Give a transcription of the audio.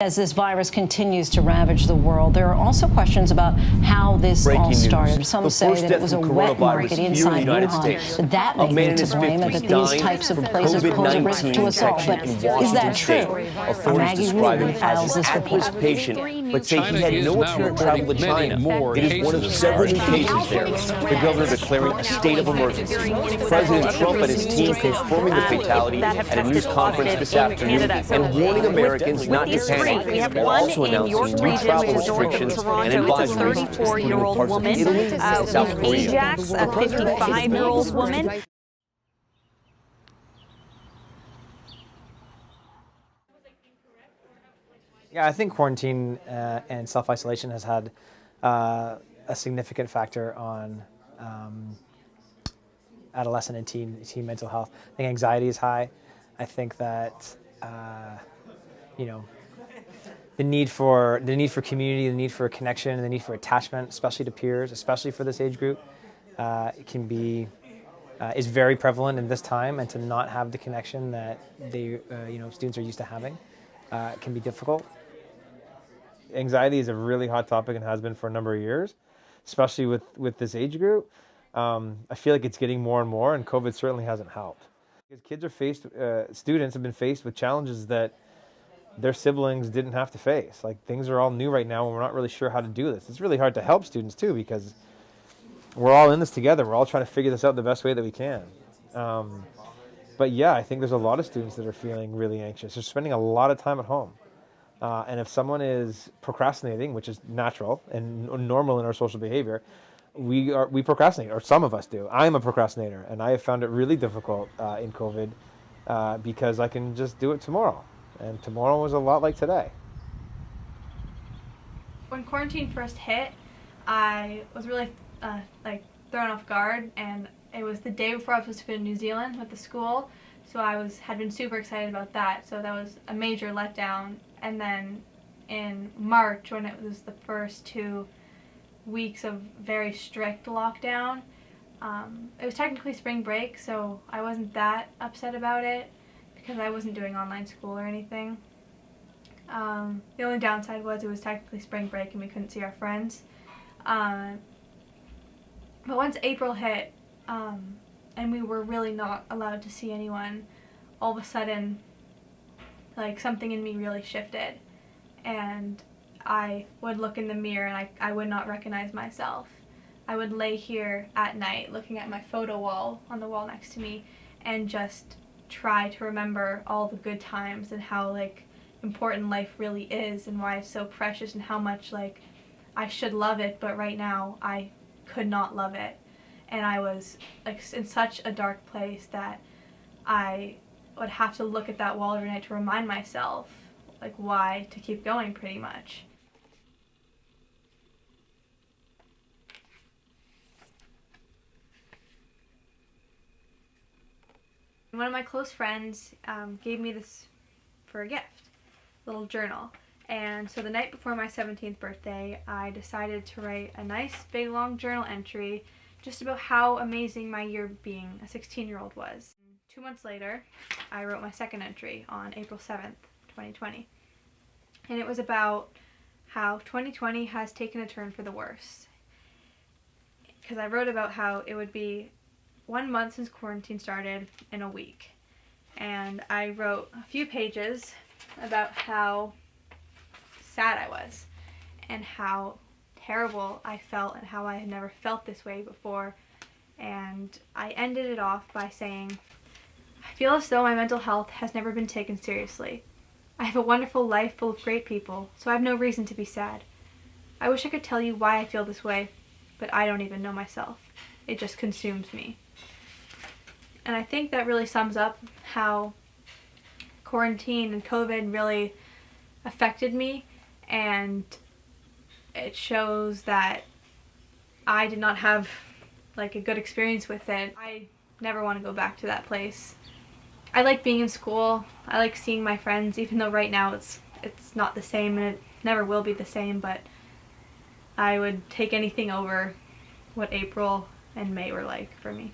As this virus continues to ravage the world, there are also questions about how this all started. Some say that it was a wet market inside Wuhan, but that may be to blame, and that these types of places pose a risk to us all. But is that true? Maggie Rubin files this report. Patient, but say he had no apparent travel to China. It is one of several new cases there. The governor declaring a state of emergency. President Trump and his team confirming the fatality at a news conference this afternoon and warning Americans not to panic. We have one in York region, which is north of Toronto. It's a 34-year-old woman. Ajax, a 55-year-old woman. Yeah, I think quarantine and self-isolation has had a significant factor on adolescent and teen mental health. I think anxiety is high. I think that the need for community, the need for connection, the need for attachment, especially to peers, especially for this age group, is very prevalent in this time. And to not have the connection that students are used to having can be difficult. Anxiety is a really hot topic and has been for a number of years, especially with this age group. I feel like it's getting more and more, and COVID certainly hasn't helped. Because students have been faced with challenges that their siblings didn't have to face. Like, things are all new right now and we're not really sure how to do this. It's really hard to help students too, because we're all in this together. We're all trying to figure this out the best way that we can. But yeah, I think there's a lot of students that are feeling really anxious. They're spending a lot of time at home. And if someone is procrastinating, which is natural and normal in our social behavior, we procrastinate, or some of us do. I'm a procrastinator, and I have found it really difficult in COVID because I can just do it tomorrow. And tomorrow was a lot like today. When quarantine first hit, I was really thrown off guard, and it was the day before I was supposed to go to New Zealand with the school, so I had been super excited about that. So that was a major letdown. And then in March, when it was the first 2 weeks of very strict lockdown, it was technically spring break, so I wasn't that upset about it, because I wasn't doing online school or anything. The only downside was it was technically spring break and we couldn't see our friends. But once April hit, and we were really not allowed to see anyone, all of a sudden, something in me really shifted. And I would look in the mirror and I would not recognize myself. I would lay here at night looking at my photo wall on the wall next to me and just try to remember all the good times and how important life really is and why it's so precious and how much I should love it, but right now I could not love it. And I was in such a dark place that I would have to look at that wall every night to remind myself why to keep going, pretty much. One of my close friends gave me this for a gift, a little journal. And so the night before my 17th birthday, I decided to write a nice big long journal entry just about how amazing my year being a 16-year-old was. 2 months later, I wrote my second entry on April 7th, 2020. And it was about how 2020 has taken a turn for the worse. Because I wrote about how it would be 1 month since quarantine started in a week. And I wrote a few pages about how sad I was and how terrible I felt and how I had never felt this way before. And I ended it off by saying, I feel as though my mental health has never been taken seriously. I have a wonderful life full of great people, so I have no reason to be sad. I wish I could tell you why I feel this way, but I don't even know myself. It just consumes me. And I think that really sums up how quarantine and COVID really affected me, and it shows that I did not have a good experience with it. I never want to go back to that place. I like being in school. I like seeing my friends, even though right now it's not the same and it never will be the same, but I would take anything over what April and May were like for me.